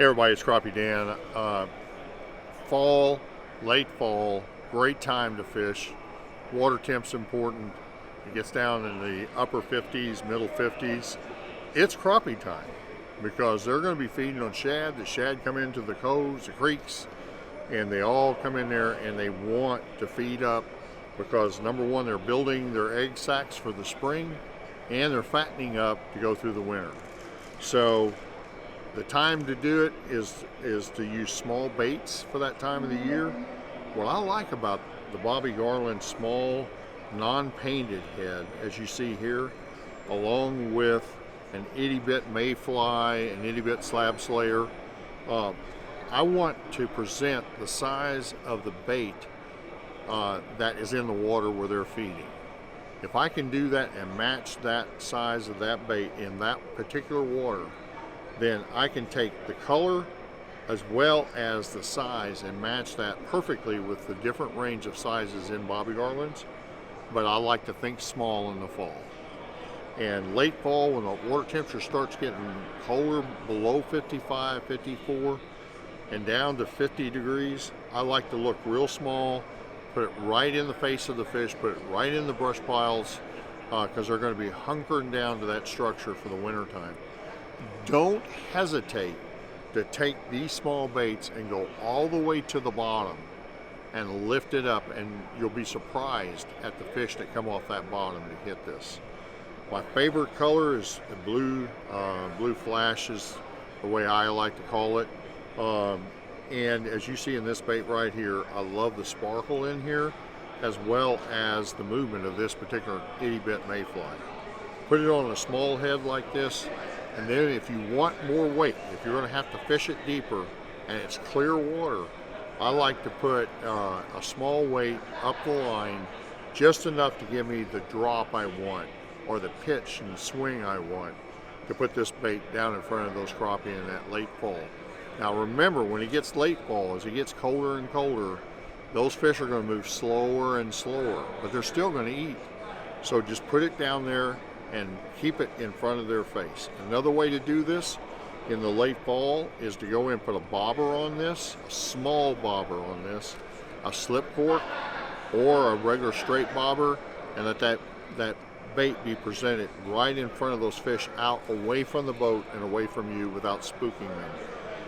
Hey everybody, it's Crappie Dan. Fall, late fall, great time to fish. Water temp's important. It gets down in the upper 50s, middle 50s. It's crappie time because they're going to be feeding on shad. The shad come into the coves, the creeks, and they all come in there and they want to feed up because number one, they're building their egg sacs for the spring and they're fattening up to go through the winter. So the time to do it is to use small baits for that time of the year. What I like about the Bobby Garland small non-painted head, as you see here, along with an itty-bit Mayfly, an itty-bit slab slayer, I want to present the size of the bait that is in the water where they're feeding. If I can do that and match that size of that bait in that particular water, then I can take the color as well as the size and match that perfectly with the different range of sizes in Bobby Garlands. But I like to think small in the fall. And late fall, when the water temperature starts getting colder, below 55, 54, and down to 50 degrees, I like to look real small, put it right in the face of the fish, put it right in the brush piles, because they're going to be hunkering down to that structure for the winter time. Don't hesitate to take these small baits and go all the way to the bottom and lift it up, and you'll be surprised at the fish that come off that bottom to hit this. My favorite color is blue. Blue flash is the way I like to call it. And as you see in this bait right here, I love the sparkle in here as well as the movement of this particular itty-bit Mayfly. Put it on a small head like this, and then if you want more weight, if you're going to have to fish it deeper and it's clear water, I like to put a small weight up the line, just enough to give me the drop I want or the pitch and swing I want to put this bait down in front of those crappie in that late fall. Now remember, when it gets late fall, as it gets colder and colder, those fish are going to move slower and slower, but they're still going to eat. So just put it down there and keep it in front of their face. Another way to do this in the late fall is to go in and put a bobber on this, a small bobber on this, a slip cork or a regular straight bobber, and let that bait be presented right in front of those fish, out away from the boat and away from you without spooking them.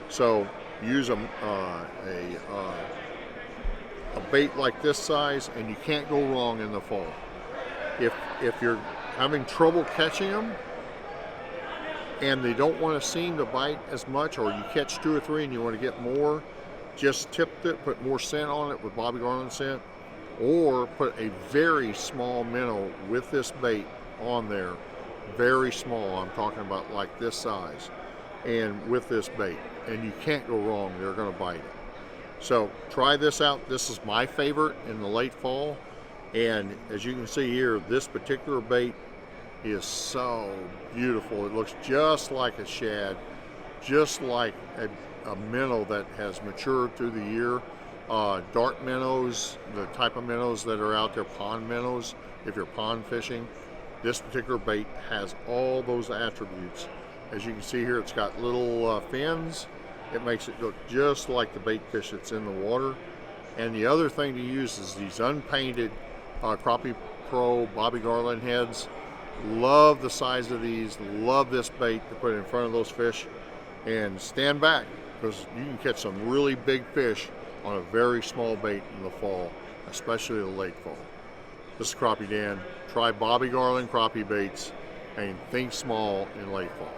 So use a bait like this size and you can't go wrong in the fall. If you're having trouble catching them and they don't want to seem to bite as much, or you catch 2 or 3 and you want to get more, just tip it, put more scent on it with Bobby Garland scent, or put a very small minnow with this bait on there, very small, I'm talking about like this size, and with this bait, and you can't go wrong, they're going to bite it. So try this out. This is my favorite in the late fall. And as you can see here, this particular bait is so beautiful. It looks just like a shad, just like a minnow that has matured through the year. Dark minnows, the type of minnows that are out there, pond minnows, if you're pond fishing, this particular bait has all those attributes. As you can see here, it's got little fins. It makes it look just like the bait fish that's in the water. And the other thing to use is these unpainted Crappie Pro Bobby Garland heads. Love the size of these, love this bait to put in front of those fish, and stand back because you can catch some really big fish on a very small bait in the fall, especially the late fall. This is Crappie Dan. Try Bobby Garland crappie baits and think small in late fall.